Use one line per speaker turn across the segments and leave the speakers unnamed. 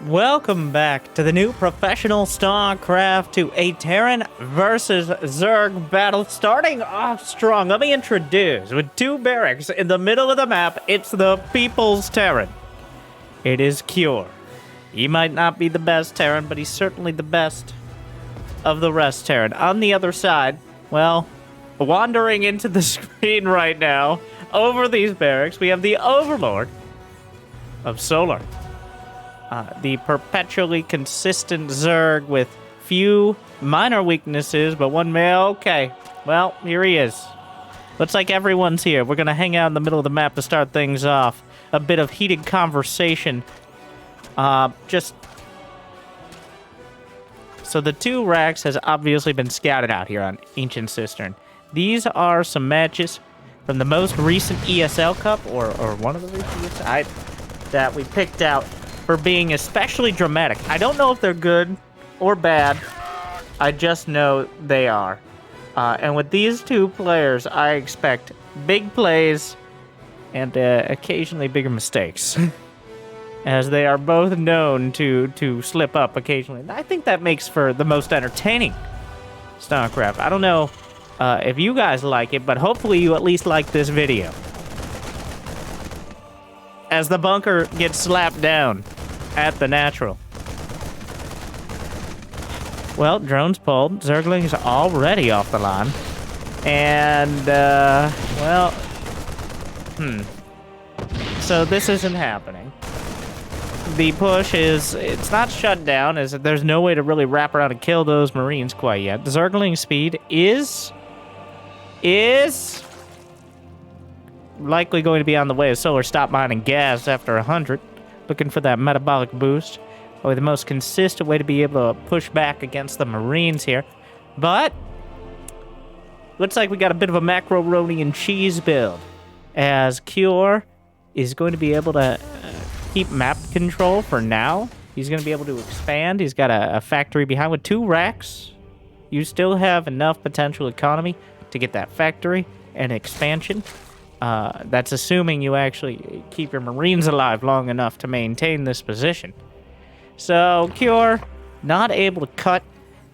Welcome back to the new professional StarCraft 2, a Terran versus Zerg battle starting off strong. Let me introduce, with two barracks in the middle of the map, it's the People's Terran. It is Cure. He might not be the best Terran, but he's certainly the best of the rest Terran. On the other side, well, wandering into the screen right now, over these barracks, we have the Overlord of Solar. The perpetually consistent Zerg with few minor weaknesses, but one male. Okay, well, here he is. Looks like everyone's here. We're going to hang out in the middle of the map to start things off. A bit of heated conversation. So the two racks has obviously been scouted out here on Ancient Cistern. These are some matches from the most recent ESL Cup, or one of the recent ESL, that we picked out for being especially dramatic. I don't know if they're good or bad. I just know they are. And with these two players, I expect big plays and occasionally bigger mistakes. As they are both known to slip up occasionally. And I think that makes for the most entertaining StarCraft. I don't know if you guys like it, but hopefully you at least like this video. As the bunker gets slapped down at the natural. Well, drones pulled. Zerglings already off the line. And, so this isn't happening. The push it's not shut down, as there's no way to really wrap around and kill those Marines quite yet. The Zergling speed is likely going to be on the way as Solar stop mining gas after 100. Looking for that metabolic boost. Probably the most consistent way to be able to push back against the Marines here. But looks like we got a bit of a macaroni and cheese build, as Cure is going to be able to keep map control for now. He's going to be able to expand. He's got a factory behind with 2 racks. You still have enough potential economy to get that factory and expansion. That's assuming you actually keep your Marines alive long enough to maintain this position. So, Cure, not able to cut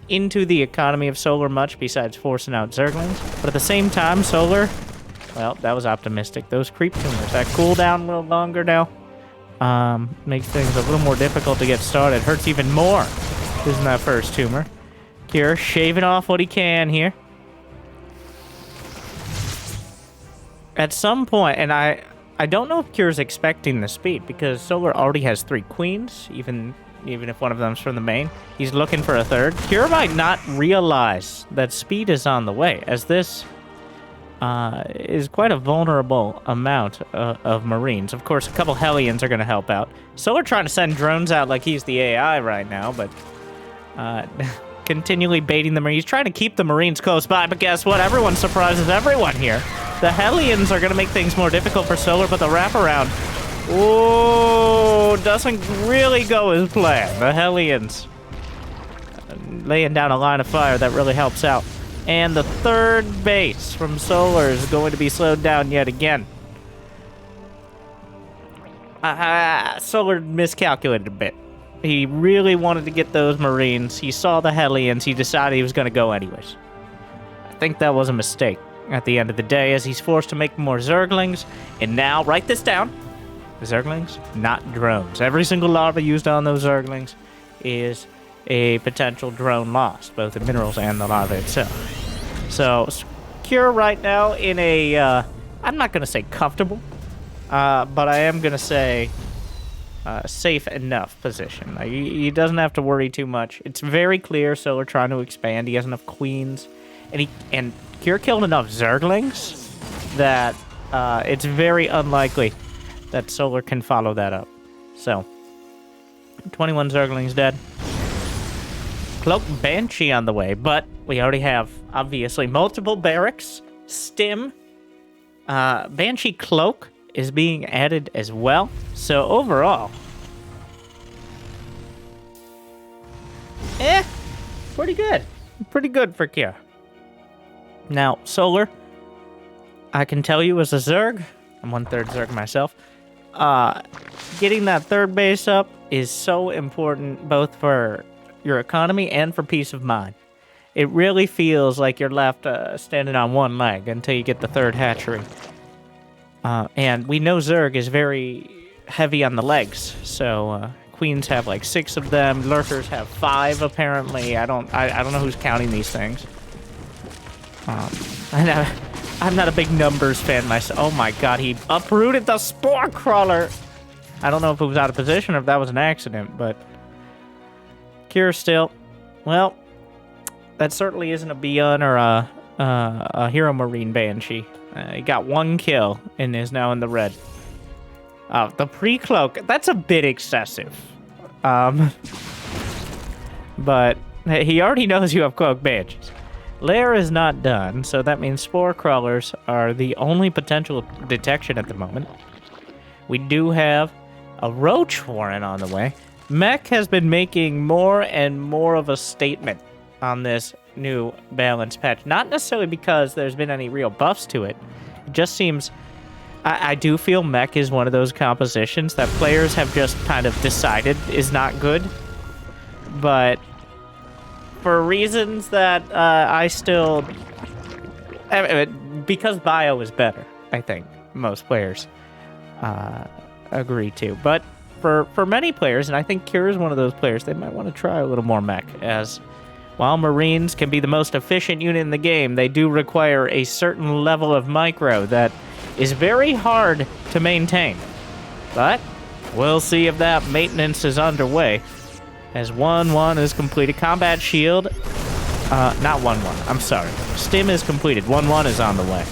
into the economy of Solar much besides forcing out Zerglings. But at the same time, Solar, well, that was optimistic. Those creep tumors, that cool down a little longer now, makes things a little more difficult to get started. Hurts even more losing that first tumor. Cure shaving off what he can here. At some point, and I don't know if Cure's expecting the speed, because Solar already has 3 queens, even if one of them's from the main. He's looking for a third. Cure might not realize that speed is on the way, as this is quite a vulnerable amount of Marines. Of course, a couple Hellions are going to help out. Solar trying to send drones out like he's the AI right now, but continually baiting the Marines. He's trying to keep the Marines close by, but guess what? Everyone surprises everyone here. The Hellions are going to make things more difficult for Solar, but the wraparound, doesn't really go as planned. The Hellions laying down a line of fire that really helps out. And the third base from Solar is going to be slowed down yet again. Solar miscalculated a bit. He really wanted to get those Marines. He saw the Hellions. He decided he was going to go anyways. I think that was a mistake at the end of the day, as he's forced to make more Zerglings. And now, write this down. Zerglings, not drones. Every single larva used on those Zerglings is a potential drone loss, both the minerals and the larva itself. So, Cure right now in a, I'm not going to say comfortable, but I am going to say safe enough position. He doesn't have to worry too much. It's very clear Solar trying to expand. He has enough queens, and Cure killed enough Zerglings that it's very unlikely that Solar can follow that up. So, 21 Zerglings dead. Cloak Banshee on the way, but we already have, obviously, multiple barracks. Stim. Banshee Cloak is being added as well. So, overall, pretty good. Pretty good for Cure. Now, Solar, I can tell you as a Zerg, I'm 1/3 Zerg myself, getting that third base up is so important both for your economy and for peace of mind. It really feels like you're left standing on one leg until you get the third hatchery. And we know Zerg is very heavy on the legs, so queens have like 6 of them. Lurkers have 5 apparently. I don't know who's counting these things. I'm not a big numbers fan myself. Oh my god, he uprooted the spore crawler. I don't know if it was out of position or if that was an accident, but Cure still. Well, that certainly isn't a Beyond or a Hero Marine Banshee. He got 1 kill and is now in the red. The pre-cloak, that's a bit excessive. But he already knows you have cloak banshees. Lair is not done, so that means spore crawlers are the only potential detection at the moment. We do have a roach warren on the way. Mech has been making more and more of a statement on this new balance patch. Not necessarily because there's been any real buffs to it. It just seems... I do feel Mech is one of those compositions that players have just kind of decided is not good. But for reasons that I still... because bio is better, I think most players agree to. But for many players, and I think Cure is one of those players, they might want to try a little more Mech, as while Marines can be the most efficient unit in the game, they do require a certain level of micro that is very hard to maintain. But we'll see if that maintenance is underway, as 1-1 is completed. Combat shield, not 1-1, I'm sorry. Stim is completed, 1-1 is on the way,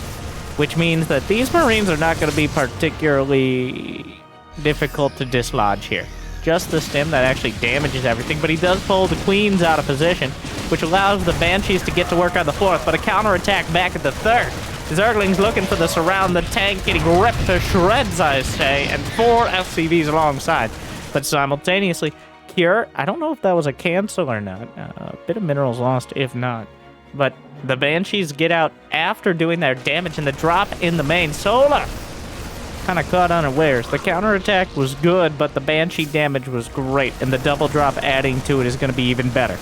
which means that these Marines are not going to be particularly difficult to dislodge here. Just the stim that actually damages everything, but he does pull the queens out of position, which allows the banshees to get to work on the 4th, but a counterattack back at the 3rd. Zerglings looking for the surround, the tank getting ripped to shreds, I say, and 4 FCVs alongside. But simultaneously, Cure, I don't know if that was a cancel or not. A bit of minerals lost, if not. But the banshees get out after doing their damage, and the drop in the main. Solar kind of caught unawares. The counterattack was good, but the banshee damage was great, and the double drop adding to it is going to be even better.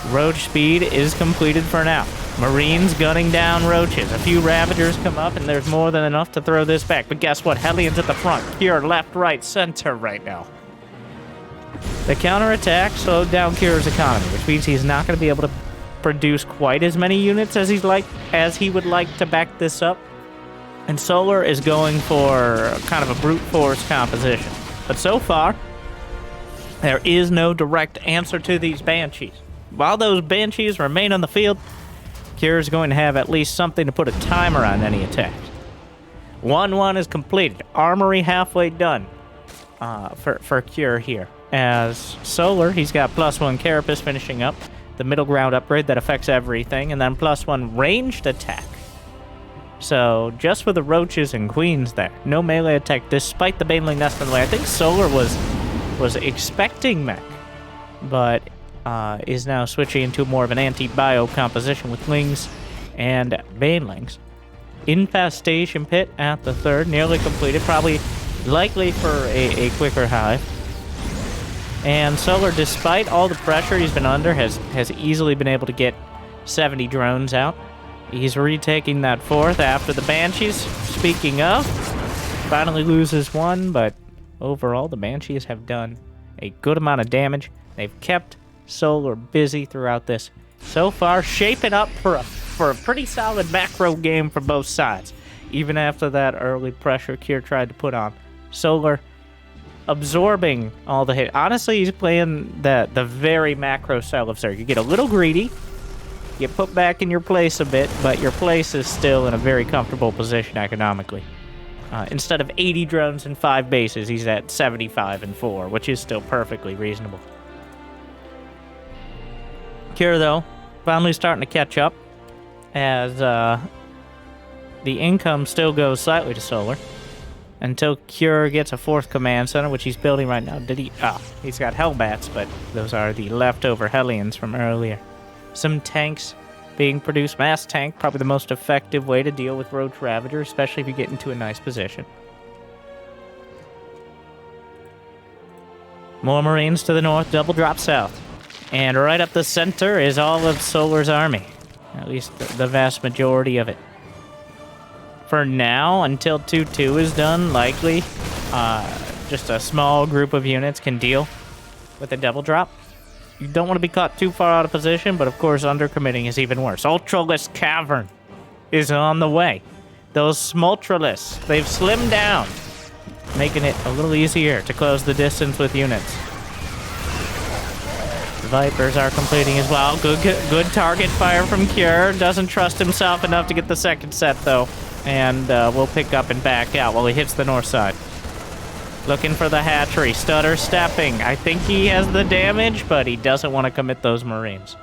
Roach speed is completed for now. Marines gunning down roaches. A few Ravagers come up, and there's more than enough to throw this back. But guess what? Hellions at the front. Cure left, right, center right now. The counterattack slowed down Cure's economy, which means he's not going to be able to produce quite as many units as he would like to back this up. And Solar is going for kind of a brute force composition. But so far, there is no direct answer to these Banshees. While those Banshees remain on the field, Cure is going to have at least something to put a timer on any attacks. 1-1 is completed. Armory halfway done for Cure here. As Solar, he's got +1 Carapace finishing up. The middle ground upgrade that affects everything. And then +1 ranged attack. So, just for the roaches and queens there. No melee attack, despite the Baneling Nest in the way. I think Solar was expecting mech, but is now switching into more of an anti-bio composition with lings and banelings. Infestation Pit at the 3rd, nearly completed, probably likely for a quicker hive. And Solar, despite all the pressure he's been under, has easily been able to get 70 drones out. He's retaking that 4th after the Banshees. Speaking of, finally loses 1, but overall the Banshees have done a good amount of damage. They've kept Solar busy throughout this. So far, shaping up for a pretty solid macro game for both sides. Even after that early pressure Cure tried to put on. Solar absorbing all the hit. Honestly, he's playing the very macro style of Zerg. You get a little greedy, you put back in your place a bit, but your place is still in a very comfortable position economically. Instead of 80 drones and 5 bases, he's at 75 and 4, which is still perfectly reasonable. Cure, though, finally starting to catch up, as the income still goes slightly to Solar, until Cure gets a 4th command center, which he's building right now. He's got Hellbats, but those are the leftover Hellions from earlier. Some tanks being produced. Mass tank, probably the most effective way to deal with Roach Ravager, especially if you get into a nice position. More Marines to the north, double drop south. And right up the center is all of Solar's army. At least the vast majority of it. For now, until 2-2 is done, likely, just a small group of units can deal with a double drop. You don't want to be caught too far out of position, but of course, undercommitting is even worse. Ultralisk Cavern is on the way. Those Smultralists, they've slimmed down, making it a little easier to close the distance with units. The Vipers are completing as well. Good target fire from Cure. Doesn't trust himself enough to get the second set, though. And we'll pick up and back out while he hits the north side. Looking for the hatchery. Stutter stepping. I think he has the damage, but he doesn't want to commit those Marines.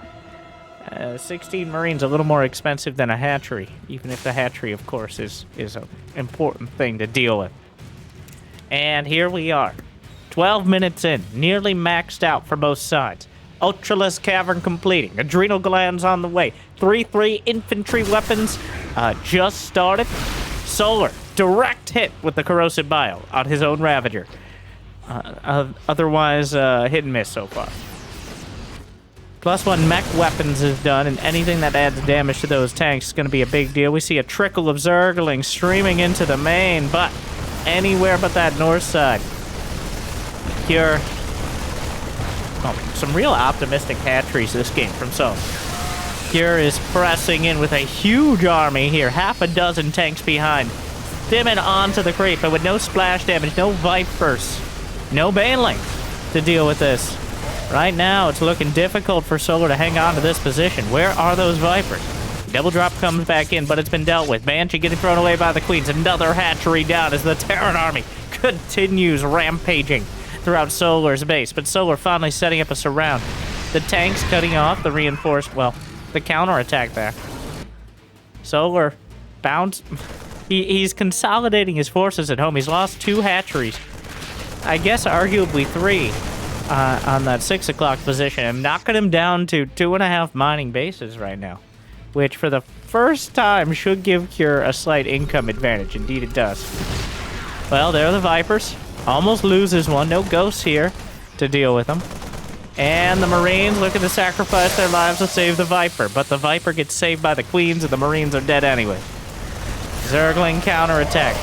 16 Marines, a little more expensive than a hatchery. Even if the hatchery, of course, is an important thing to deal with. And here we are. 12 minutes in. Nearly maxed out for both sides. Ultralisk Cavern completing. Adrenal glands on the way. 3-3 infantry weapons just started. Solar, direct hit with the corrosive bile on his own Ravager. Otherwise, hit and miss so far. +1 mech weapons is done, and anything that adds damage to those tanks is going to be a big deal. We see a trickle of Zerglings streaming into the main, but anywhere but that north side. Cure. Oh, some real optimistic hatcheries this game from Sol. Cure is pressing in with a huge army here. Half a dozen tanks behind. Stimming onto the creep, but with no splash damage, no Vipers, no Baneling to deal with this. Right now, it's looking difficult for Solar to hang on to this position. Where are those Vipers? Double drop comes back in, but it's been dealt with. Banshee getting thrown away by the Queens. Another hatchery down as the Terran army continues rampaging throughout Solar's base. But Solar finally setting up a surround. The tanks cutting off the reinforced, well, the counterattack there. Solar bounce. He's consolidating his forces at home. He's lost 2 hatcheries. I guess arguably 3 on that 6 o'clock position. I'm knocking him down to 2.5 mining bases right now, which for the first time should give Cure a slight income advantage. Indeed it does. Well, there are the Vipers. Almost loses one. No ghosts here to deal with them. And the Marines looking to sacrifice their lives to save the Viper. But the Viper gets saved by the Queens, and the Marines are dead anyway. Zergling counterattack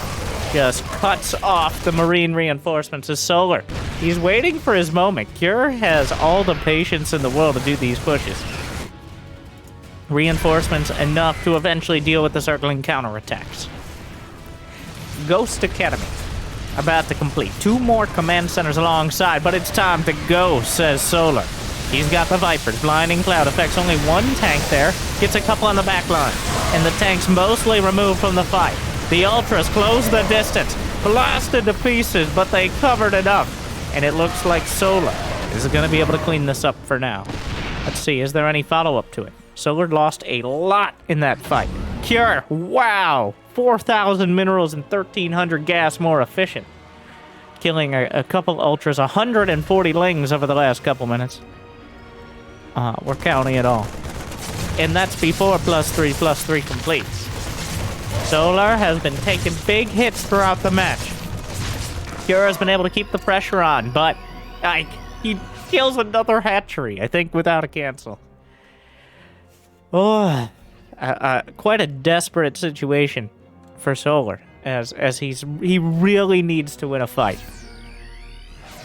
just cuts off the Marine reinforcements of Solar. He's waiting for his moment. Cure has all the patience in the world to do these pushes. Reinforcements enough to eventually deal with the Zergling counterattacks. Ghost Academy about to complete. 2 more command centers alongside, but it's time to go, says Solar. He's got the Vipers. Blinding Cloud affects only 1 tank there. Gets a couple on the back line. And the tank's mostly removed from the fight. The Ultras close the distance. Blasted to pieces, but they covered enough. And it looks like Solar is going to be able to clean this up for now. Let's see, is there any follow-up to it? Solar lost a lot in that fight. Cure, wow! 4,000 minerals and 1,300 gas more efficient. Killing a couple Ultras, 140 Lings over the last couple minutes. We're counting it all. And that's before +3 completes. Solar has been taking big hits throughout the match. Cure has been able to keep the pressure on, but he kills another hatchery, I think, without a cancel. Oh, quite a desperate situation for Solar, as he really needs to win a fight.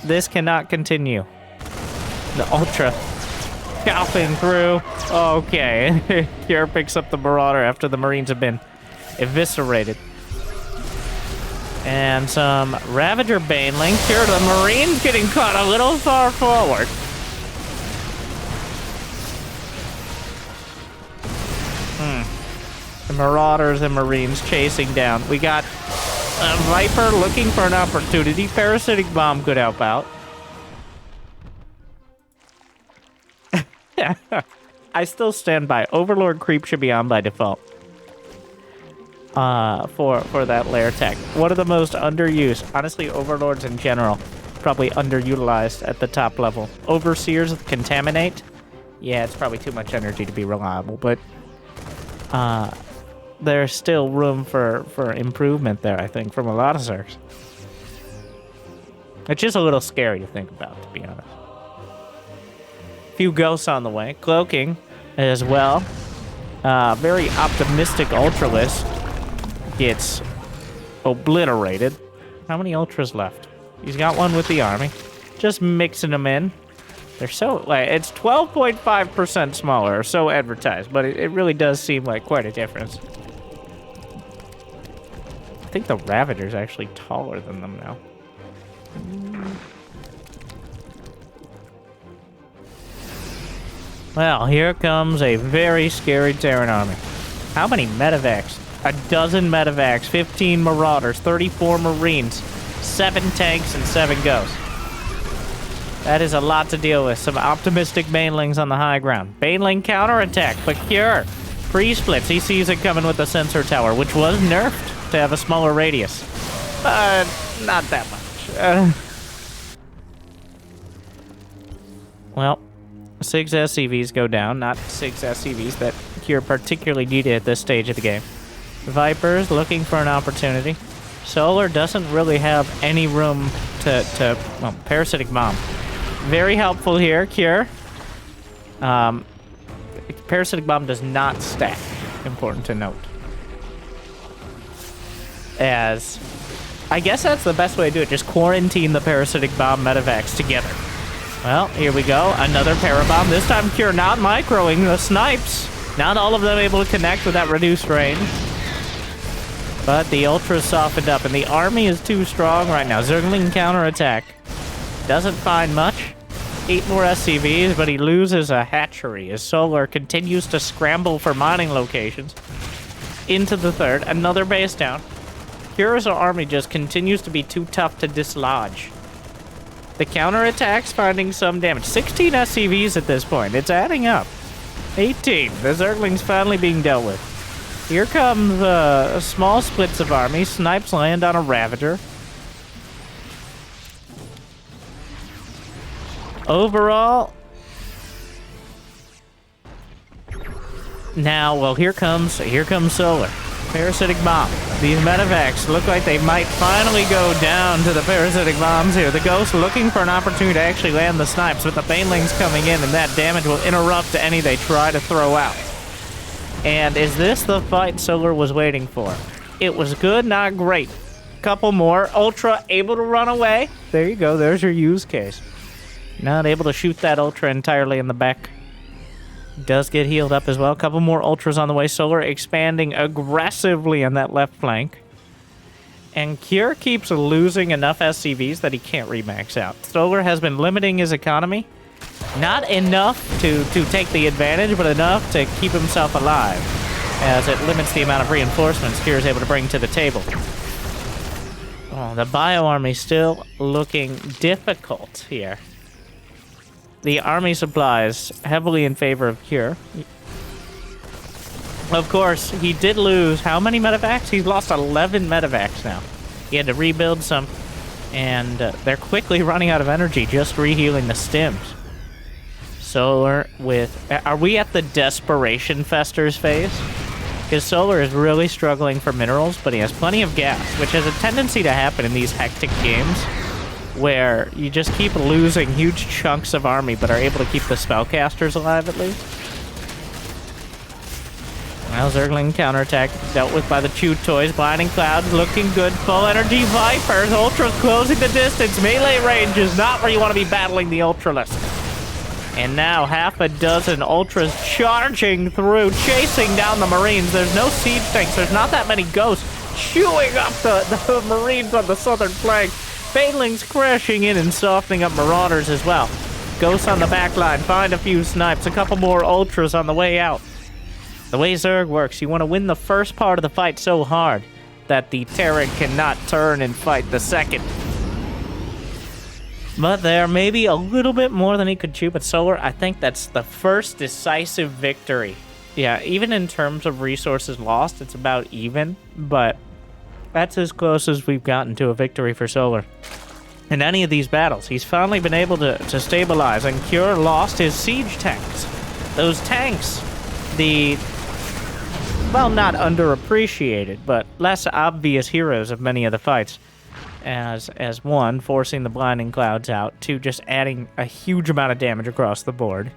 This cannot continue. The Ultra scalping through. Okay, Cure picks up the Marauder after the Marines have been eviscerated. And some Ravager Baneling. Cure, the Marines getting caught a little far forward. The Marauders and Marines chasing down. We got a Viper looking for an opportunity. Parasitic Bomb could help out. I still stand by. Overlord Creep should be on by default. For that lair tech. One of the most underused. Honestly, Overlords in general, probably underutilized at the top level. Overseers with Contaminate. Yeah, it's probably too much energy to be reliable, but there's still room for improvement there, I think, from a lot of Zergs. It's just a little scary to think about, to be honest. Few ghosts on the way. Cloaking as well. Very optimistic Ultralist gets obliterated. How many Ultras left? He's got one with the army. Just mixing them in. They're so, like, it's 12.5% smaller, or so advertised, but it really does seem like quite a difference. I think the Ravager's actually taller than them now. Well, here comes a very scary Terran army. How many medevacs? A dozen medevacs, 15 marauders, 34 marines, 7 tanks, and 7 ghosts. That is a lot to deal with. Some optimistic banelings on the high ground. Baneling counterattack, but Cure. Pre-splits, he sees it coming with the sensor tower, which was nerfed to have a smaller radius. Not that much. Well, 6 SCVs go down, not 6 SCVs that Cure particularly needed at this stage of the game. Vipers looking for an opportunity. Solar doesn't really have any room to well, Parasitic Bomb. Very helpful here, Cure. Parasitic Bomb does not stack. Important to note. As, I guess that's the best way to do it. Just quarantine the Parasitic Bomb medevacs together. Well, here we go. Another Parabomb. This time Cure not microing the snipes. Not all of them able to connect with that reduced range. But the Ultra's softened up, and the army is too strong right now. Zergling counterattack. Doesn't find much. 8 more SCVs, but he loses a hatchery as Solar continues to scramble for mining locations. Into the third. Another base down. Cure's army just continues to be too tough to dislodge. The counterattack's finding some damage. 16 SCVs at this point. It's adding up. 18. The Zerglings finally being dealt with. Here comes small splits of army. Snipes land on a Ravager. Overall... Now, well, here comes Solar. Parasitic Bomb. These medevacs look like they might finally go down to the Parasitic Bombs here. The Ghost looking for an opportunity to actually land the snipes, but the Banelings coming in, and that damage will interrupt any they try to throw out. And is this the fight Solar was waiting for? It was good, not great. Couple more. Ultra able to run away. There you go. There's your use case. Not able to shoot that Ultra entirely in the back. Does get healed up as well. A couple more Ultras on the way. Solar expanding aggressively on that left flank. And Cure keeps losing enough SCVs that he can't remax out. Solar has been limiting his economy. Not enough to take the advantage, but enough to keep himself alive. As it limits the amount of reinforcements Cure is able to bring to the table. Oh, the Bio Army still looking difficult here. The army supplies heavily in favor of Cure. Of course, he did lose how many medevacs? He's lost 11 medevacs now. He had to rebuild some, and they're quickly running out of energy, just rehealing the stims. Solar with... Are we at the Desperation Festers phase? Because Solar is really struggling for minerals, but he has plenty of gas, which has a tendency to happen in these hectic games, where you just keep losing huge chunks of army, but are able to keep the spellcasters alive at least. Now Zergling counterattack dealt with by the Chew Toys. Blinding Clouds looking good. Full energy Vipers. Ultras closing the distance. Melee range is not where you want to be battling the Ultralist. And now half a dozen Ultras charging through, chasing down the Marines. There's no siege tanks. There's not that many ghosts chewing up the Marines on the southern flank. Banelings crashing in and softening up Marauders as well. Ghosts on the back line. Find a few snipes. A couple more Ultras on the way out. The way Zerg works, you want to win the first part of the fight so hard that the Terran cannot turn and fight the second. But there may be a little bit more than he could chew, but Solar, I think that's the first decisive victory. Yeah, even in terms of resources lost, it's about even, but that's as close as we've gotten to a victory for Solar. In any of these battles, he's finally been able to stabilize, and Cure lost his siege tanks. Those tanks, well, not underappreciated, but less obvious heroes of many of the fights. as one, forcing the blinding clouds out, two, just adding a huge amount of damage across the board.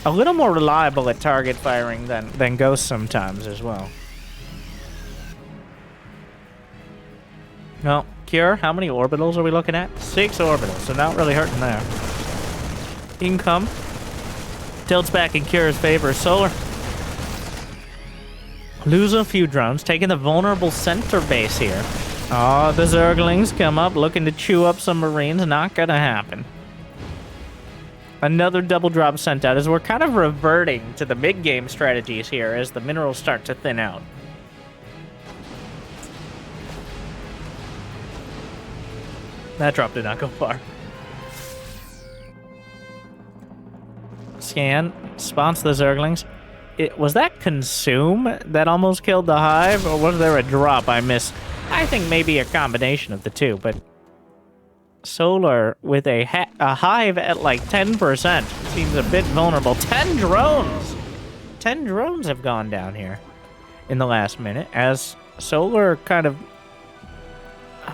A little more reliable at target firing than Ghost sometimes as well. Well, Cure, how many orbitals are we looking at? 6 orbitals, so not really hurting there. Income. Tilts back in Cure's favor. Solar. Lose a few drones, taking the vulnerable center base here. Oh, the Zerglings come up looking to chew up some Marines. Not gonna happen. Another double drop sent out as we're kind of reverting to the mid-game strategies here as the minerals start to thin out. That drop did not go far. Scan. Spawns the Zerglings. Was that Consume that almost killed the Hive? Or was there a drop I missed? I think maybe a combination of the two, but... Solar with a Hive at like 10% seems a bit vulnerable. 10 drones! 10 drones have gone down here in the last minute as Solar kind of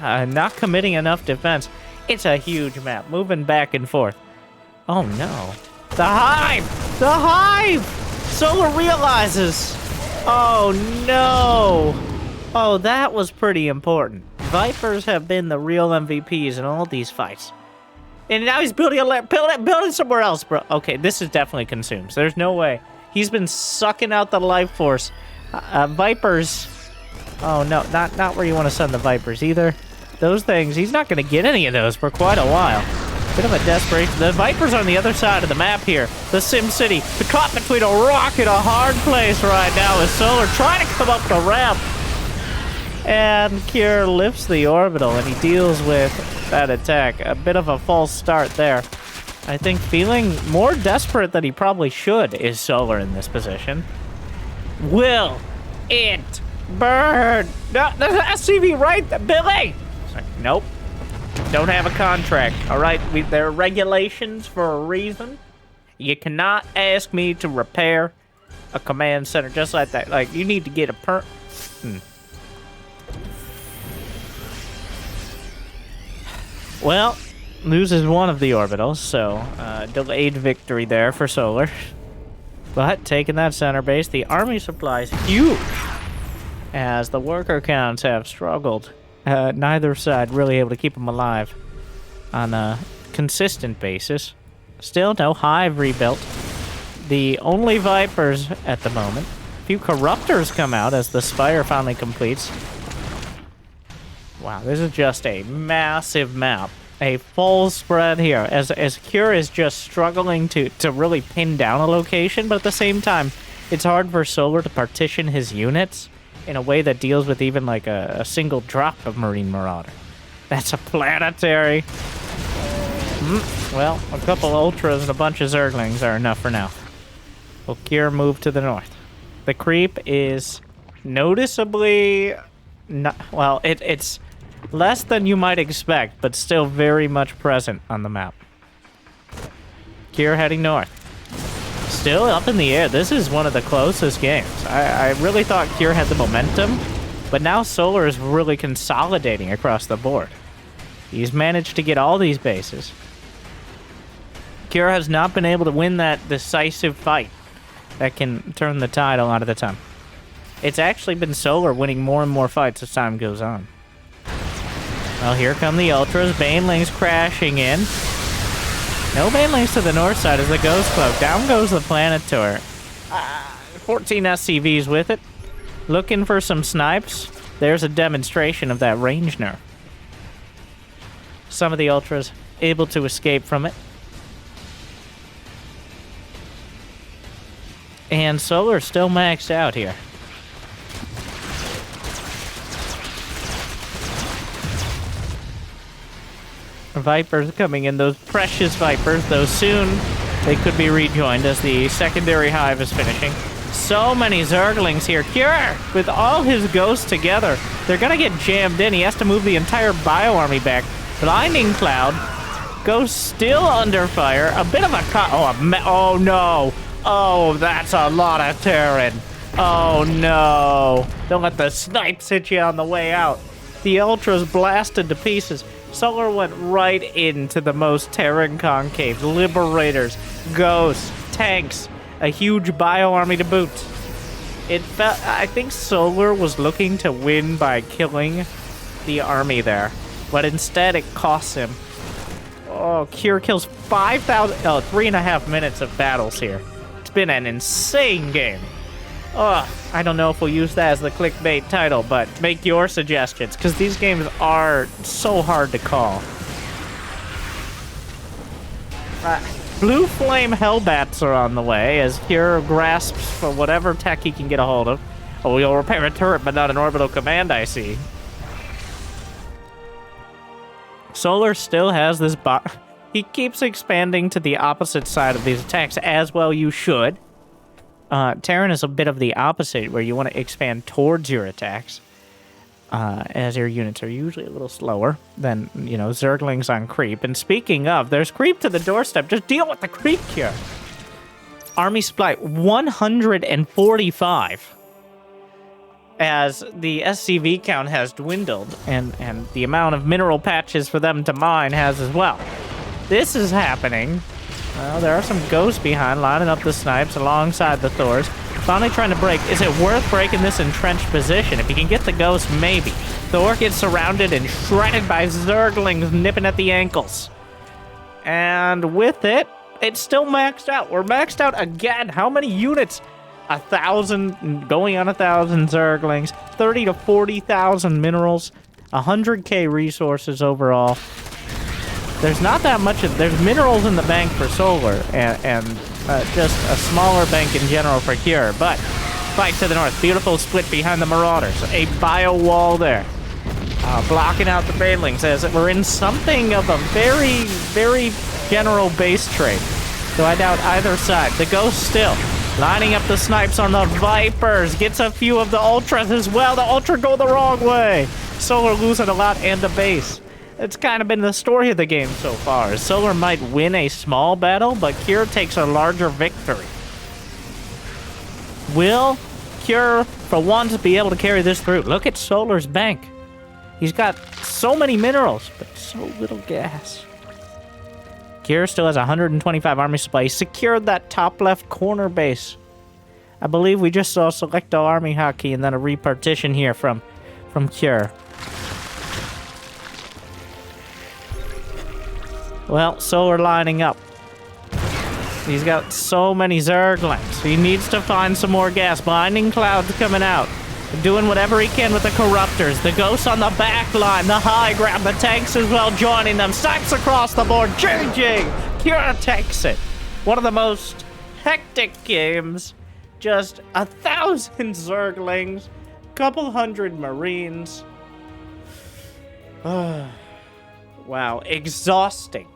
not committing enough defense. It's a huge map, moving back and forth. Oh no. The Hive! The Hive! Solar realizes! Oh no! Oh, that was pretty important. Vipers have been the real MVPs in all these fights. And now he's building somewhere else, bro. Okay, this is definitely Consumes. There's no way. He's been sucking out the life force. Vipers... Oh, no, not where you want to send the Vipers either. Those things, he's not going to get any of those for quite a while. Bit of a desperation. The Vipers are on the other side of the map here. The Sim City. The caught between a rock and a hard place right now is Solar trying to come up the ramp. And Cure lifts the orbital, and he deals with that attack. A bit of a false start there. I think feeling more desperate than he probably should is Solar in this position. Will it burn? No, there's an SCV right there. Billy! Like, nope. Don't have a contract, all right? There are regulations for a reason. You cannot ask me to repair a command center just like that. Like, you need to get a Well, loses one of the orbitals, so delayed victory there for Solar. But taking that center base, the army supply is huge as the worker counts have struggled. Neither side really able to keep them alive on a consistent basis. Still no Hive rebuilt. The only Vipers at the moment. A few Corruptors come out as the Spire finally completes. Wow, this is just a massive map. A full spread here, as Cure is just struggling to really pin down a location, but at the same time, it's hard for Solar to partition his units in a way that deals with even like a single drop of Marine Marauder. That's a planetary. Well, a couple Ultras and a bunch of Zerglings are enough for now. Will Cure move to the north? The creep is noticeably... well, it's less than you might expect, but still very much present on the map. Cure heading north. Still up in the air. This is one of the closest games. I really thought Cure had the momentum, but now Solar is really consolidating across the board. He's managed to get all these bases. Cure has not been able to win that decisive fight that can turn the tide a lot of the time. It's actually been Solar winning more and more fights as time goes on. Well, here come the Ultras. Banelings crashing in. No Banelings to the north side as the Ghost Cloak. Down goes the Planetoid. 14 SCVs with it. Looking for some snipes. There's a demonstration of that range nerf. Some of the Ultras able to escape from it. And Solar still maxed out here. Vipers coming in, those precious Vipers, though soon they could be rejoined as the secondary Hive is finishing. So many Zerglings here. Cure, with all his ghosts together, they're gonna get jammed in. He has to move the entire Bio Army back. Blinding Cloud, Ghost still under fire. A bit of a cut. Oh no. Oh, that's a lot of Terran. Oh no. Don't let the snipes hit you on the way out. The Ultras blasted to pieces. Solar went right into the most Terran concaves, Liberators, Ghosts, tanks, a huge bio-army to boot. I think Solar was looking to win by killing the army there, but instead it costs him. Oh, Cure kills 3.5 minutes of battles here. It's been an insane game. Oh, I don't know if we'll use that as the clickbait title, but make your suggestions, because these games are so hard to call. Blue Flame Hellbats are on the way, as Cure grasps for whatever tech he can get a hold of. Oh, we'll repair a turret, but not an orbital command, I see. Solar still has this he keeps expanding to the opposite side of these attacks, as well you should. Terran is a bit of the opposite, where you want to expand towards your attacks, as your units are usually a little slower than, you know, Zerglings on creep. And speaking of, there's creep to the doorstep. Just deal with the creep here. Army supply 145. As the SCV count has dwindled, and the amount of mineral patches for them to mine has as well. This is happening. Well, there are some ghosts behind, lining up the snipes alongside the Thors. Finally trying to break. Is it worth breaking this entrenched position? If you can get the ghost, maybe. Thor gets surrounded and shredded by Zerglings nipping at the ankles. And with it, it's still maxed out. We're maxed out again. How many units? 1,000, going on 1,000 Zerglings, 30 to 40,000 minerals, 100k resources overall. There's not that much there's minerals in the bank for Solar, and just a smaller bank in general for Cure, but fight to the north. Beautiful split behind the Marauders. A bio wall there, blocking out the Banelings, as we're in something of a very, very general base trade. So I doubt either side. The Ghost still lining up the snipes on the Vipers. Gets a few of the Ultras as well. The Ultra go the wrong way. Solar losing a lot and a base. It's kind of been the story of the game so far. Solar might win a small battle, but Cure takes a larger victory. Will Cure, for once, be able to carry this through? Look at Solar's bank. He's got so many minerals, but so little gas. Cure still has 125 army supply. He secured that top left corner base. I believe we just saw select all army hotkey and then a repartition here from Cure. Well, Solar lining up. He's got so many Zerglings. He needs to find some more gas. Blinding Cloud's coming out. Doing whatever he can with the Corruptors. The Ghosts on the back line. The high ground. The tanks as well joining them. Snipes across the board. GG! Cure takes it. One of the most hectic games. Just 1,000 Zerglings. Couple hundred Marines. Wow. Exhausting.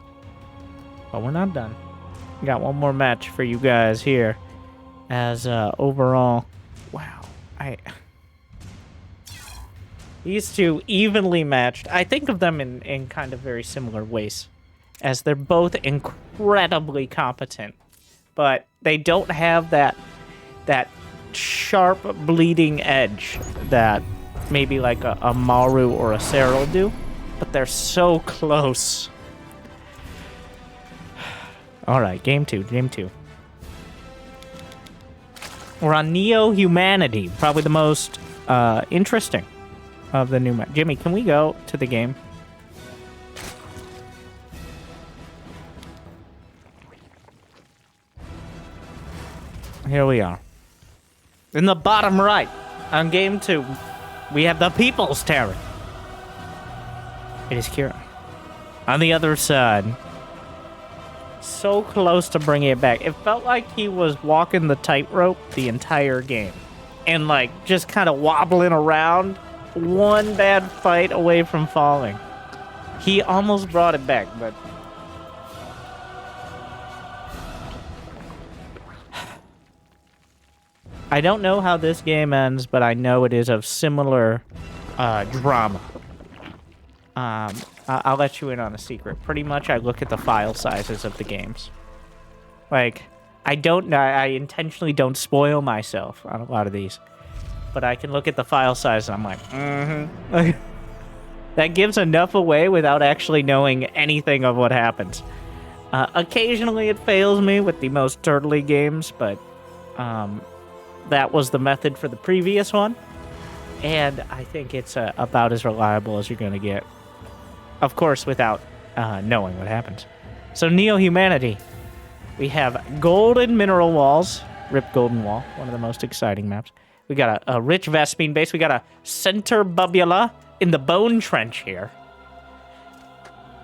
But we're not done. Got one more match for you guys here. As overall, wow. These two evenly matched. I think of them in kind of very similar ways, as they're both incredibly competent, but they don't have that sharp bleeding edge that maybe like a Maru or a Serral do, but they're so close. All right, game two. We're on Neo-Humanity, probably the most interesting of the new map. Jimmy, can we go to the game? Here we are. In the bottom right, on game 2, we have the People's Terran. It is Kira. On the other side, so close to bringing it back. It felt like he was walking the tightrope the entire game. And, like, just kind of wobbling around, one bad fight away from falling. He almost brought it back, but... I don't know how this game ends, but I know it is of similar drama. I'll let you in on a secret. Pretty much I look at the file sizes of the games. Like, I intentionally don't spoil myself on a lot of these. But I can look at the file size and I'm like, that gives enough away without actually knowing anything of what happens. Occasionally it fails me with the most turtly games, but that was the method for the previous one. And I think it's about as reliable as you're going to get. Of course, without knowing what happens. So Neo-Humanity. We have Golden Mineral Walls. Rip Golden Wall, one of the most exciting maps. We got a rich Vespine base. We got a center bubula in the Bone Trench here.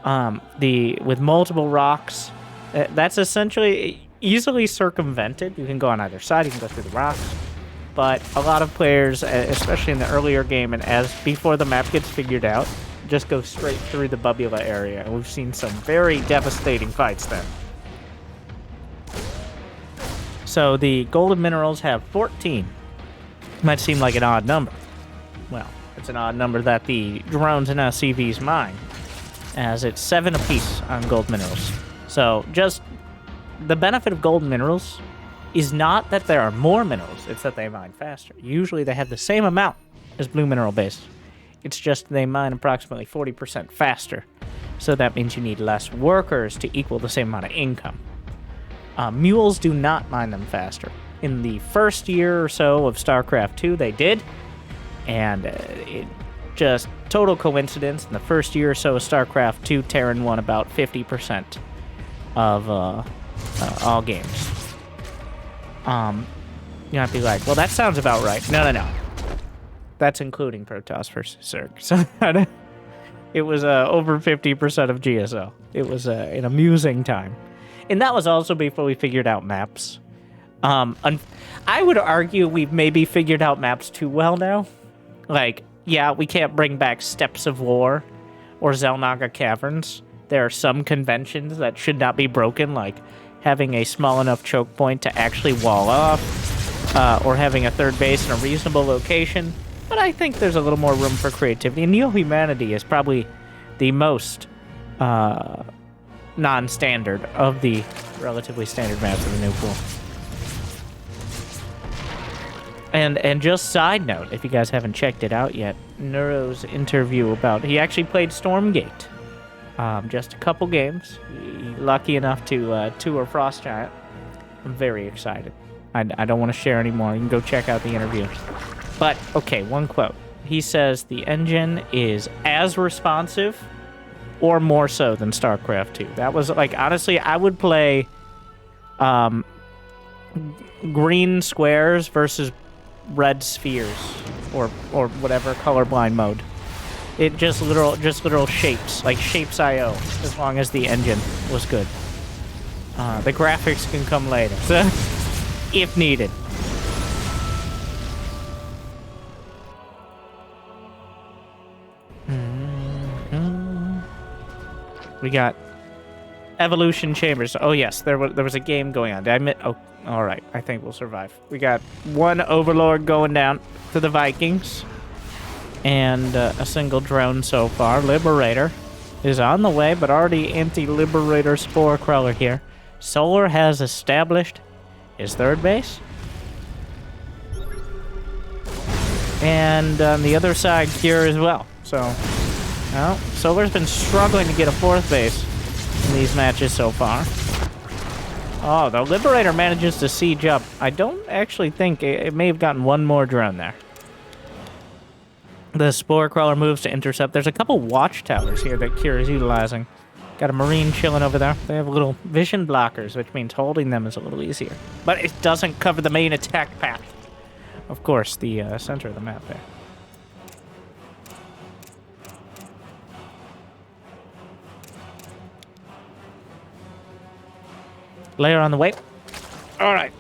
With multiple rocks. That's essentially easily circumvented. You can go on either side. You can go through the rocks. But a lot of players, especially in the earlier game and as before the map gets figured out, just go straight through the bubula area. And we've seen some very devastating fights there. So the golden minerals have 14. Might seem like an odd number. Well, it's an odd number that the drones and SCVs mine, as it's 7 apiece on gold minerals. So just the benefit of golden minerals is not that there are more minerals, it's that they mine faster. Usually they have the same amount as blue mineral base. It's just they mine approximately 40% faster. So that means you need less workers to equal the same amount of income. Mules do not mine them faster. In the first year or so of StarCraft 2, they did. And it just total coincidence. In the first year or so of StarCraft 2, Terran won about 50% of all games. You might be like, well, that sounds about right. No. That's including Protoss versus Zerg. So it was over 50% of GSL. It was an amusing time. And that was also before we figured out maps. I would argue we've maybe figured out maps too well now. Like, yeah, we can't bring back Steps of War or Zelnaga Caverns. There are some conventions that should not be broken, like having a small enough choke point to actually wall off, or having a third base in a reasonable location. But I think there's a little more room for creativity. And Neo-Humanity is probably the most non-standard of the relatively standard maps of the new pool. And just side note, if you guys haven't checked it out yet, Neuro's interview about... He actually played Stormgate. Just a couple games. Lucky enough to tour Frost Giant. I'm very excited. I don't want to share anymore. You can go check out the interview. But, okay, one quote. He says the engine is as responsive or more so than StarCraft 2. That was, like, honestly, I would play green squares versus red spheres or whatever colorblind mode. It just literal shapes, like Shapes.io, as long as the engine was good. The graphics can come later, so, if needed. We got Evolution Chambers. Oh yes, there was a game going on. Did I admit? Oh, all right. I think we'll survive. We got one Overlord going down to the Vikings, and a single drone so far. Liberator is on the way, but already anti-Liberator Spore Crawler here. Solar has established his third base, and on the other side, Cure as well. So, well, Solar's been struggling to get a fourth base in these matches so far. Oh, the Liberator manages to siege up. I don't actually think it may have gotten one more drone there. The Spore Crawler moves to intercept. There's a couple watchtowers here that Cure is utilizing. Got a Marine chilling over there. They have little vision blockers, which means holding them is a little easier. But it doesn't cover the main attack path. Of course, the center of the map there. Layer on the way. All right.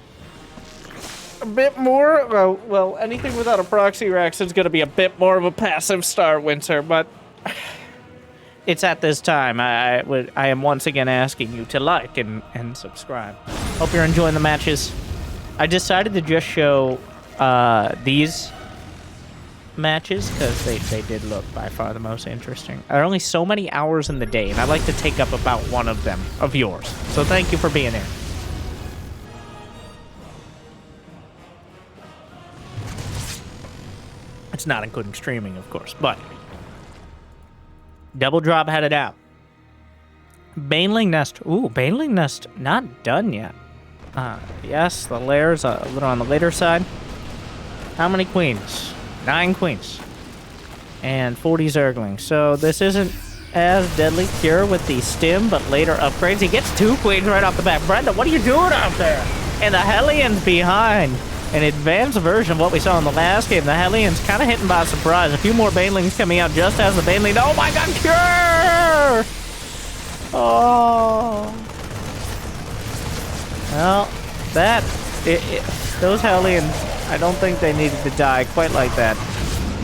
A bit more. Well, anything without a proxy Rex is going to be a bit more of a passive star, Winter, but it's at this time. I am once again asking you to like and subscribe. Hope you're enjoying the matches. I decided to just show these matches because they did look by far the most interesting. There are only so many hours in the day, and I like to take up about one of them, of yours. So thank you for being here. It's not including streaming, of course, but Double drop headed out. Baneling nest. Ooh, Baneling nest not done yet. Yes, the lair's a little on the later side. How many queens? 9 queens. And 40 Zerglings. So this isn't as deadly. Cure with the stim, but later upgrades. He gets 2 queens right off the bat. Brenda, what are you doing out there? And the Hellions behind. An advanced version of what we saw in the last game. The Hellions kind of hitting by surprise. A few more Banelings coming out just as the Baneling. Oh my god, Cure! Oh. Well, those Hellions, I don't think they needed to die quite like that.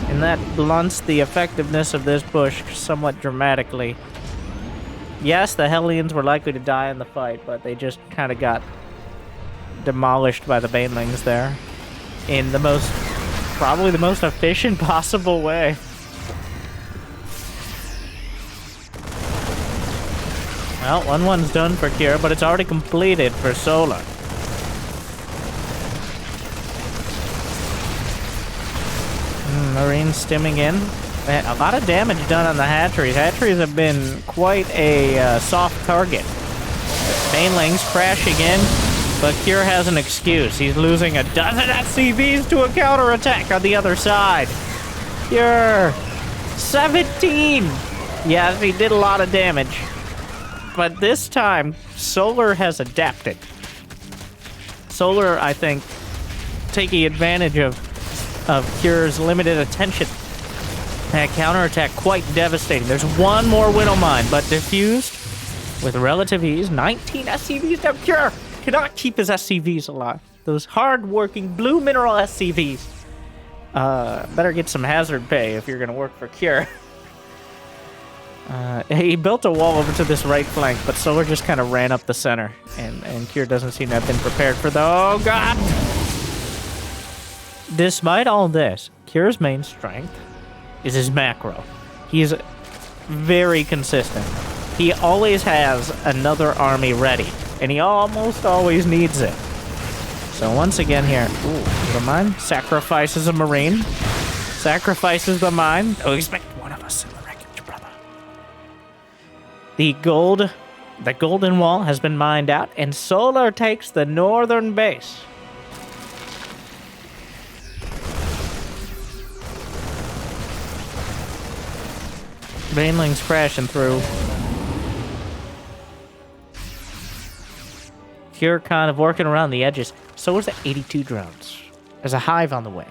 And that blunts the effectiveness of this push somewhat dramatically. Yes, the Hellions were likely to die in the fight, but they just kind of got demolished by the Banelings there. In the probably the most efficient possible way. Well, 1-1's done for Kira, but it's already completed for Solar. Marines stimming in. A lot of damage done on the hatcheries. Hatcheries have been quite a soft target. Banelings crashing in, but Kira has an excuse. He's losing a dozen SCVs to a counterattack on the other side. Kira, 17! Yes, he did a lot of damage. But this time, Solar has adapted. Solar, I think, taking advantage of Cure's limited attention. That counterattack quite devastating. There's one more Widow Mine, but diffused with relative ease. 19 SCVs now. Cure cannot keep his SCVs alive. Those hard-working blue mineral SCVs. Better get some hazard pay if you're going to work for Cure. He built a wall over to this right flank, but Solar just kind of ran up the center, and Cure doesn't seem to have been prepared for the... Oh, God! Despite all this, Cure's main strength is his macro. He is very consistent. He always has another army ready, and he almost always needs it. So once again here, ooh, the mine sacrifices a Marine, sacrifices the mine. Oh, expect one of us in the wreckage, brother. The golden wall has been mined out, and Solar takes the northern base. Banelings crashing through. Cure kind of working around the edges. So is the 82 drones. There's a hive on the way.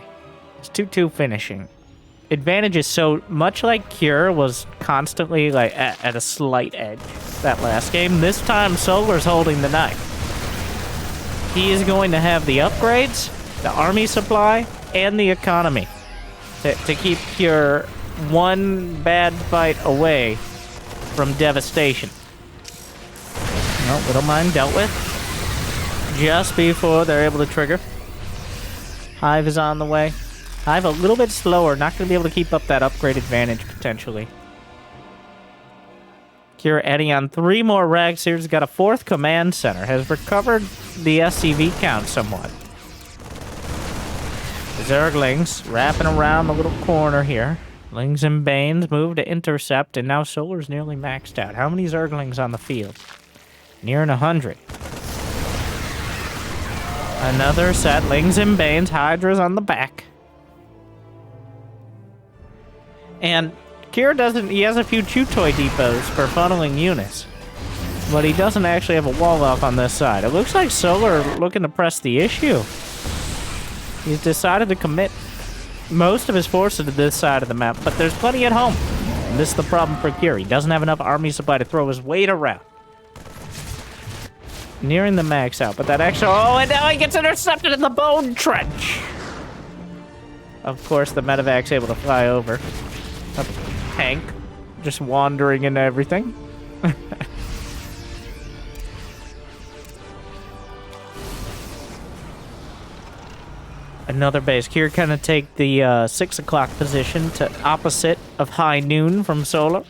It's 2-2 finishing. Advantage is so much like Cure was constantly like at a slight edge that last game. This time Solar's holding the knife. He is going to have the upgrades, the army supply, and the economy to keep Cure one bad fight away from devastation. No, Widow Mine dealt with just before they're able to trigger. Hive is on the way. Hive a little bit slower, not going to be able to keep up that upgrade advantage potentially. Cure adding on 3 more rags here. He's got a 4th command center. Has recovered the SCV count somewhat. The Zerglings wrapping around the little corner here. Lings and Banes move to intercept, and now Solar's nearly maxed out. How many Zerglings on the field? Nearing 100. Another set. Lings and Banes. Hydra's on the back. And Kira doesn't... He has a few chew toy depots for funneling units. But he doesn't actually have a wall up on this side. It looks like Solar looking to press the issue. He's decided to commit most of his forces to this side of the map, but there's plenty at home. And this is the problem for Cure. He doesn't have enough army supply to throw his weight around. Nearing the max out, but that actually... Oh, and now he gets intercepted in the bone trench! Of course, the medevac's able to fly over. A tank just wandering into everything. Another base. Cure kind of take the 6 o'clock position to opposite of high noon from Solar.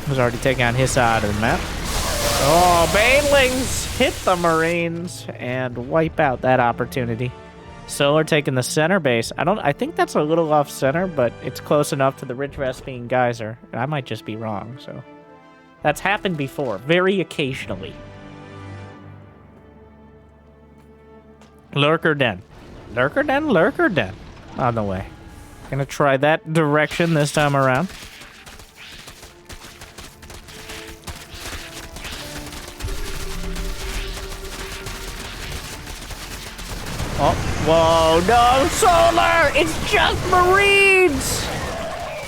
Who's already taking on his side of the map. Oh, Banelings hit the Marines and wipe out that opportunity. Solar taking the center base. I think that's a little off center, but it's close enough to the Rich Vespine Geyser. I might just be wrong, so. That's happened before, very occasionally. Lurker Den. Lurker Den, Lurker Den. On the way. Gonna try that direction this time around. Oh, whoa, no, Solar! It's just Marines!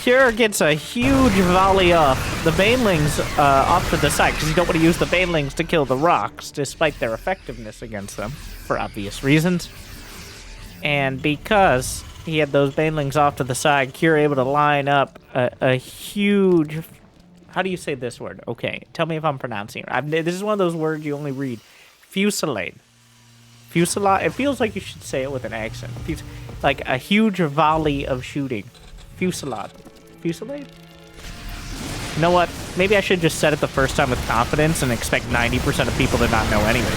Cure gets a huge volley off the Banelings off to the side, because you don't want to use the Banelings to kill the rocks, despite their effectiveness against them, for obvious reasons. And because he had those Banelings off to the side, Cure able to line up a huge... How do you say this word? Okay, tell me if I'm pronouncing it. This is one of those words you only read. Fusillade. Fusillade? It feels like you should say it with an accent. Like a huge volley of shooting. Fusillade. Fusillade? You know what? Maybe I should just said it the first time with confidence and expect 90% of people to not know anyway.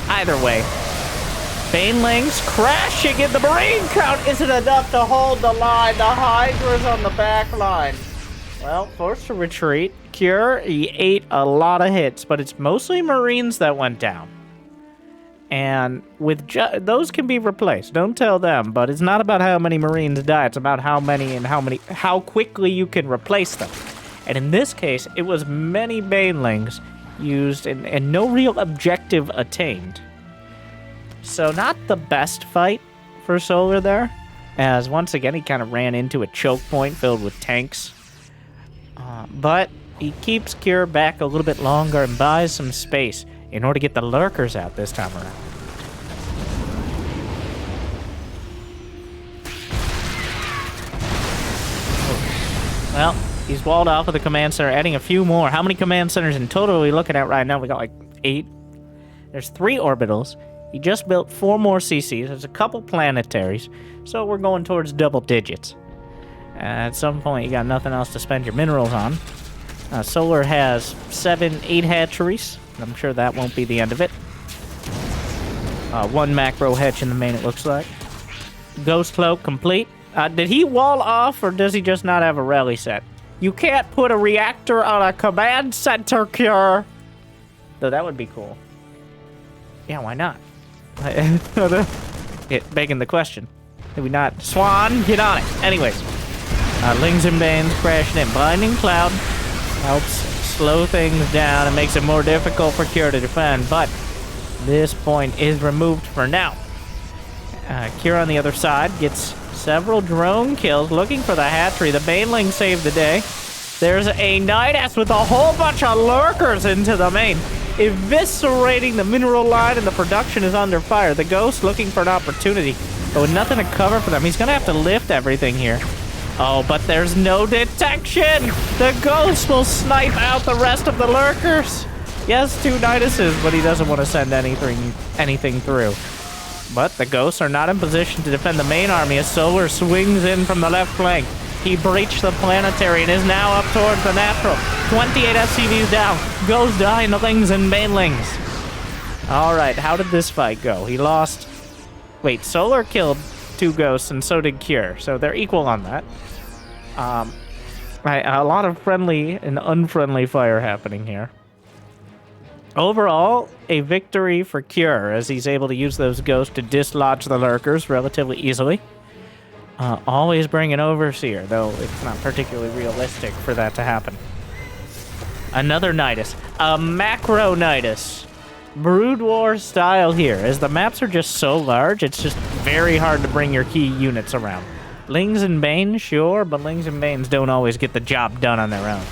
Either way. Banelings crashing in the Marine count isn't enough to hold the line. The Hydra's on the back line. Well, forced to retreat. Cure, he ate a lot of hits, but it's mostly Marines that went down. And with those can be replaced. Don't tell them, but it's not about how many Marines die. It's about how many and how quickly you can replace them. And in this case, it was many Banelings used and no real objective attained. So not the best fight for Solar there, as once again he kind of ran into a choke point filled with tanks. But he keeps Cure back a little bit longer and buys some space in order to get the Lurkers out this time around. Well, he's walled off with a command center, adding a few more. How many command centers in total are we looking at right now? We got like 8. There's 3 orbitals. He just built 4 more CCs. There's a couple planetaries. So we're going towards double digits. At some point, you got nothing else to spend your minerals on. Solar has 7, 8 hatcheries. I'm sure that won't be the end of it. 1 macro hatch in the main, it looks like. Ghost Cloak complete. Did he wall off, or does he just not have a rally set? You can't put a reactor on a command center, Cure! Though that would be cool. Yeah, why not? Begging the question. Did we not? Swan, get on it! Anyways. Lings and Banes crashing in. Blinding Cloud helps slow things down and makes it more difficult for Cure to defend, but this point is removed for now. Cure on the other side gets several drone kills looking for the hatchery. The Baneling saved the day. There's a Nidus with a whole bunch of Lurkers into the main, eviscerating the mineral line, and the production is under fire. The Ghost looking for an opportunity, but with nothing to cover for them. He's gonna have to lift everything here. Oh, but there's no detection! The Ghost will snipe out the rest of the Lurkers! Yes, 2 Niduses, but he doesn't want to send anything through. But the Ghosts are not in position to defend the main army as Solar swings in from the left flank. He breached the planetary and is now up towards the natural. 28 SCVs down. Goes dying to Lings and Banelings. Alright, how did this fight go? He lost... Wait, Solar killed 2 Ghosts and so did Cure, so they're equal on that. A lot of friendly and unfriendly fire happening here. Overall, a victory for Cure as he's able to use those Ghosts to dislodge the Lurkers relatively easily. Always bring an Overseer, though it's not particularly realistic for that to happen. Another Nidus. A Macro Nidus. Brood War style here, as the maps are just so large, it's just very hard to bring your key units around. Lings and Banes, sure, but Lings and Banes don't always get the job done on their own.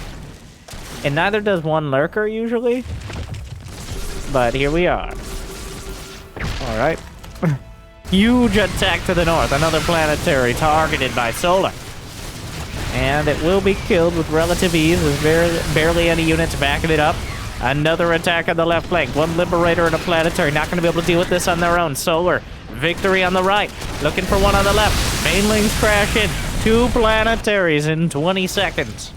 And neither does 1 Lurker, usually. But here we are. Alright. Huge attack to the north. Another planetary targeted by Solar. And it will be killed with relative ease. There's barely any units backing it up. Another attack on the left flank. 1 Liberator and a planetary. Not going to be able to deal with this on their own. Solar. Victory on the right. Looking for 1 on the left. Banelings crash in. 2 planetaries in 20 seconds.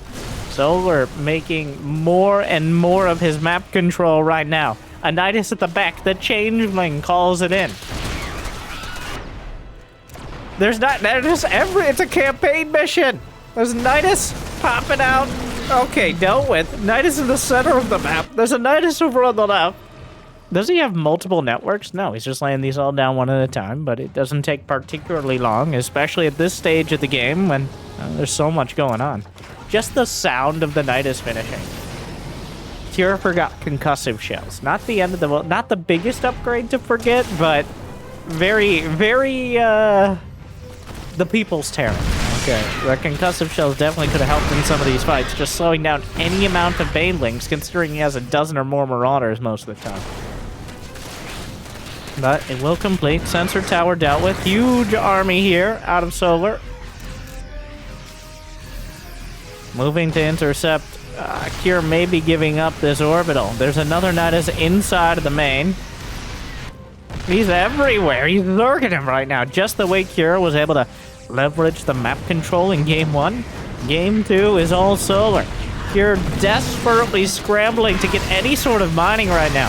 Solar making more and more of his map control right now. A Nidus at the back. The Changeling calls it in. There's it's a campaign mission. There's Nidus popping out. Okay, dealt with. Nidus in the center of the map. There's a Nidus over on the left. Does he have multiple networks? No, he's just laying these all down one at a time, but it doesn't take particularly long, especially at this stage of the game when there's so much going on. Just the sound of the Nidus finishing. Cure forgot concussive shells. Not the end of the... Not the biggest upgrade to forget, but very, very, the people's Terran. Okay, the concussive shells definitely could have helped in some of these fights, just slowing down any amount of Banelings, considering he has a dozen or more Marauders most of the time. But it will complete. Sensor tower dealt with. Huge army here out of Solar. Moving to intercept. Cure may be giving up this orbital. There's another Nidus inside of the main. He's everywhere. He's lurking him right now. Just the way Cure was able to leverage the map control in Game 1. Game 2 is all Solar. Cure desperately scrambling to get any sort of mining right now.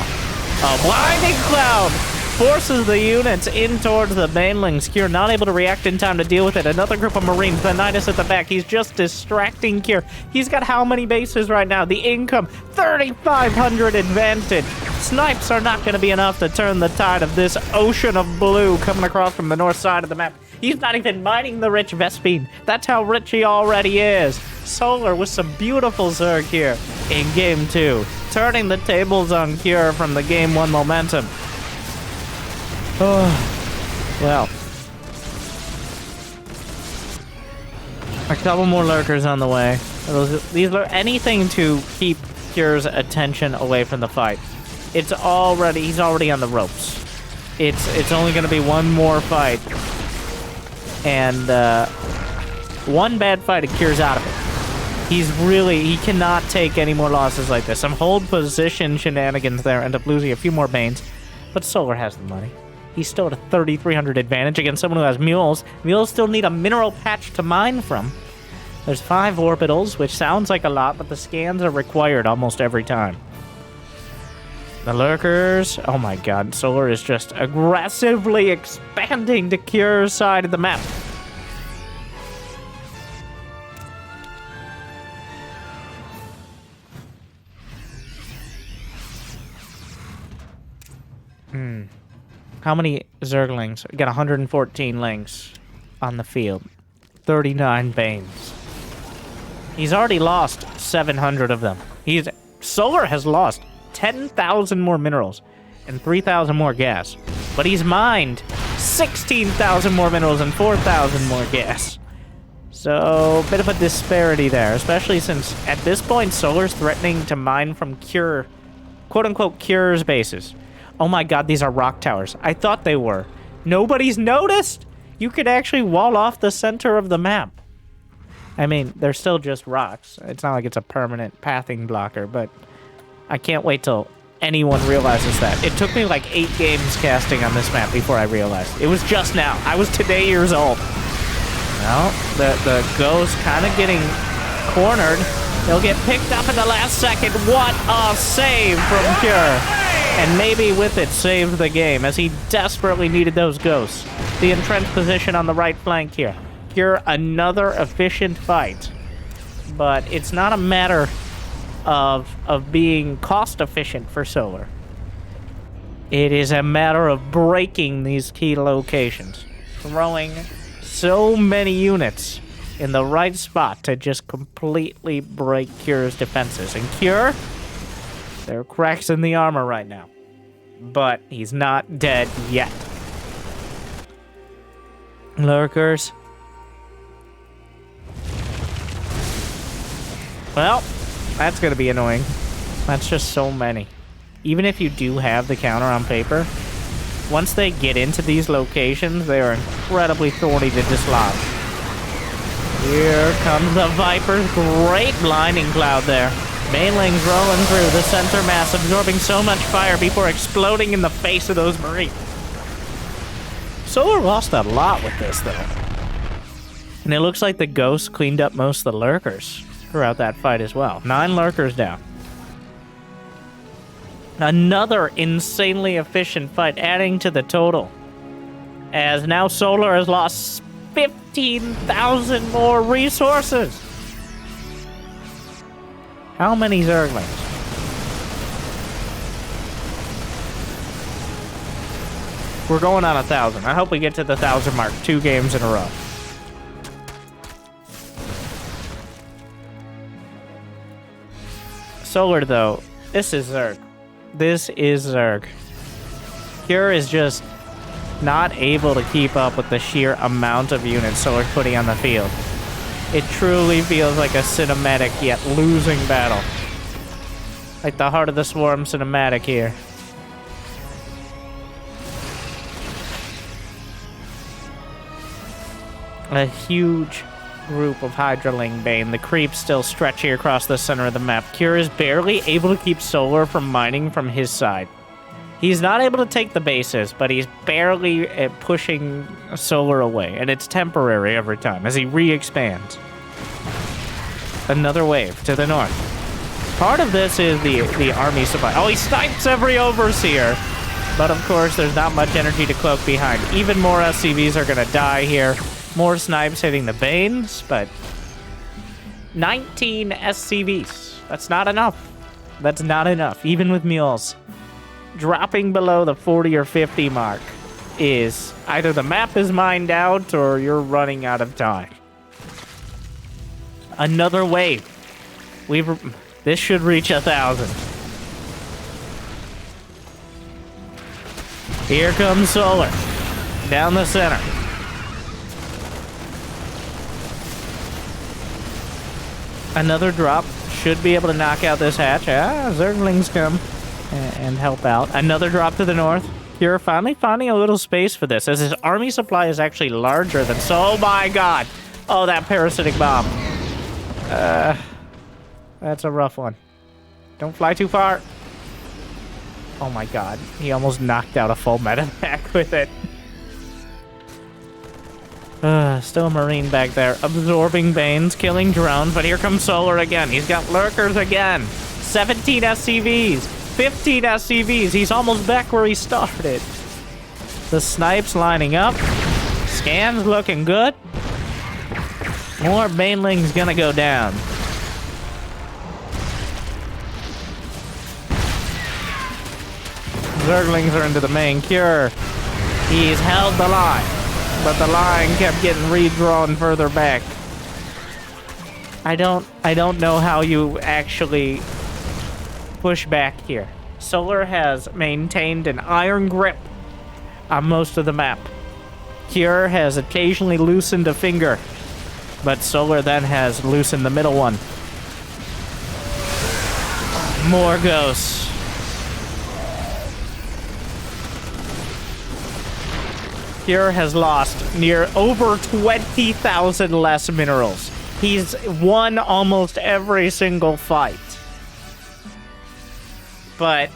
A blinding cloud forces the units in towards the Banelings. Cure not able to react in time to deal with it. Another group of Marines, the Nidus at the back. He's just distracting Cure. He's got how many bases right now? The income, 3,500 advantage. Snipes are not going to be enough to turn the tide of this ocean of blue coming across from the north side of the map. He's not even mining the rich Vespine. That's how rich he already is. Solar with some beautiful Zerg here in Game 2. Turning the tables on Cure from the Game 1 momentum. Oh, well. A couple more lurkers on the way. Anything to keep Cure's attention away from the fight. He's already on the ropes. It's only going to be one more fight. And one bad fight and Cure's out of it. He cannot take any more losses like this. Some hold position shenanigans there, end up losing a few more Banes. But Solar has the money. He's still at a 3,300 advantage against someone who has mules. Mules still need a mineral patch to mine from. There's 5 orbitals, which sounds like a lot, but the scans are required almost every time. The lurkers, oh my god, Solar is just aggressively expanding to Cure's side of the map. How many Zerglings? We got 114 links on the field. 39 Banes. He's already lost 700 of them. Solar has lost 10,000 more minerals and 3,000 more gas. But he's mined 16,000 more minerals and 4,000 more gas. So, a bit of a disparity there, especially since at this point Solar's threatening to mine from Cure, quote-unquote Cure's bases. Oh my god, these are rock towers. I thought they were. Nobody's noticed! You could actually wall off the center of the map. I mean, they're still just rocks. It's not like it's a permanent pathing blocker, but I can't wait till anyone realizes that. It took me like 8 games casting on this map before I realized. It was just now. I was today years old. Well, the ghost kind of getting cornered. They'll get picked up in the last second. What a save from Cure! And maybe with it saved the game, as he desperately needed those ghosts. The entrenched position on the right flank here. Cure, another efficient fight. But it's not a matter of being cost efficient for Solar. It is a matter of breaking these key locations. Throwing so many units in the right spot to just completely break Cure's defenses. And Cure, there are cracks in the armor right now. But he's not dead yet. Lurkers. Well, that's going to be annoying. That's just so many. Even if you do have the counter on paper, once they get into these locations, they are incredibly thorny to dislodge. Here comes the Vipers. Great blinding cloud there. Banelings rolling through the center mass, absorbing so much fire before exploding in the face of those Marines. Solar lost a lot with this, though. And it looks like the Ghost cleaned up most of the Lurkers throughout that fight as well. 9 Lurkers down. Another insanely efficient fight, adding to the total. As now Solar has lost 15,000 more resources. How many Zerglings? We're going on 1,000. I hope we get to the 1,000 mark 2 games in a row. Solar, though, this is Zerg. This is Zerg. Cure is just not able to keep up with the sheer amount of units Solar's putting on the field. It truly feels like a cinematic yet losing battle. Like the Heart of the Swarm cinematic here. A huge group of Hydraling Bane. The creeps still stretching across the center of the map. Cure is barely able to keep Solar from mining from his side. He's not able to take the bases, but he's barely pushing Solar away, and it's temporary every time as he re-expands. Another wave to the north. Part of this is the army supply. Oh, he snipes every overseer, but of course there's not much energy to cloak behind. Even more SCVs are going to die here. More snipes hitting the Banes, but 19 SCVs. That's not enough. That's not enough, even with mules. Dropping below the 40 or 50 mark is either the map is mined out or you're running out of time. Another wave. This should reach 1,000. Here comes Solar. Down the center. Another drop. Should be able to knock out this hatch. Zerglings come and help out. Another drop to the north. You're finally finding a little space for this, as his army supply is actually larger than... Oh my god! Oh, that parasitic bomb. That's a rough one. Don't fly too far. Oh my god. He almost knocked out a full medevac with it. Still a Marine back there. Absorbing Banes, killing drones, but here comes Solar again. He's got lurkers again. 17 SCVs. 15 SCVs. He's almost back where he started. The snipes lining up. Scans looking good. More Banelings gonna go down. Zerglings are into the main cure. He's held the line, but the line kept getting redrawn further back. I don't know how you actually push back here. Solar has maintained an iron grip on most of the map. Cure has occasionally loosened a finger, but Solar then has loosened the middle one. More ghosts. Cure has lost near over 20,000 less minerals. He's won almost every single fight. But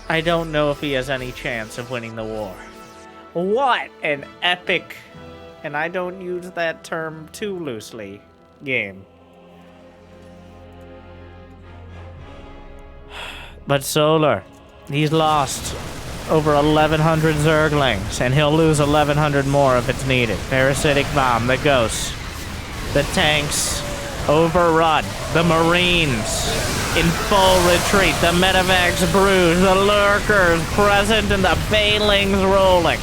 I don't know if he has any chance of winning the war. What an epic, and I don't use that term too loosely, game. But Solar, he's lost over 1,100 Zerglings, and he'll lose 1,100 more if it's needed. Parasitic bomb, the ghosts, the tanks overrun, the Marines in full retreat, the medevacs bruised, the lurkers present, and the banelings rolling.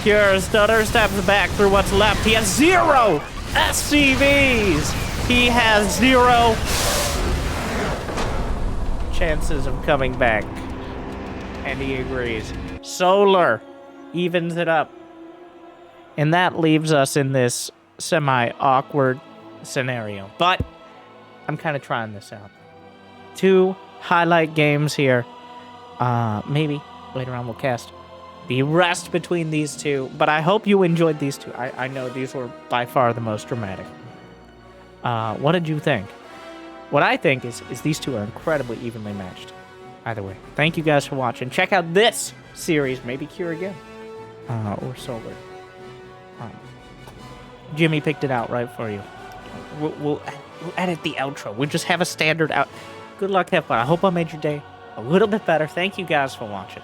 Cure stutter steps back through what's left. He has 0 SCVs. He has 0 chances of coming back. And he agrees. Solar evens it up. And that leaves us in this semi-awkward scenario. But I'm kind of trying this out. 2 highlight games here. Maybe later on we'll cast the rest between these 2. But I hope you enjoyed these 2. I know these were by far the most dramatic. What did you think? What I think is these 2 are incredibly evenly matched. Either way, thank you guys for watching. Check out this series, maybe Cure again, or Solar. Jimmy picked it out right for you. We'll edit the outro. We'll just have a standard out. Good luck, have fun. I hope I made your day a little bit better. Thank you guys for watching.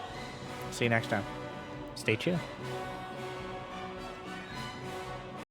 See you next time. Stay tuned.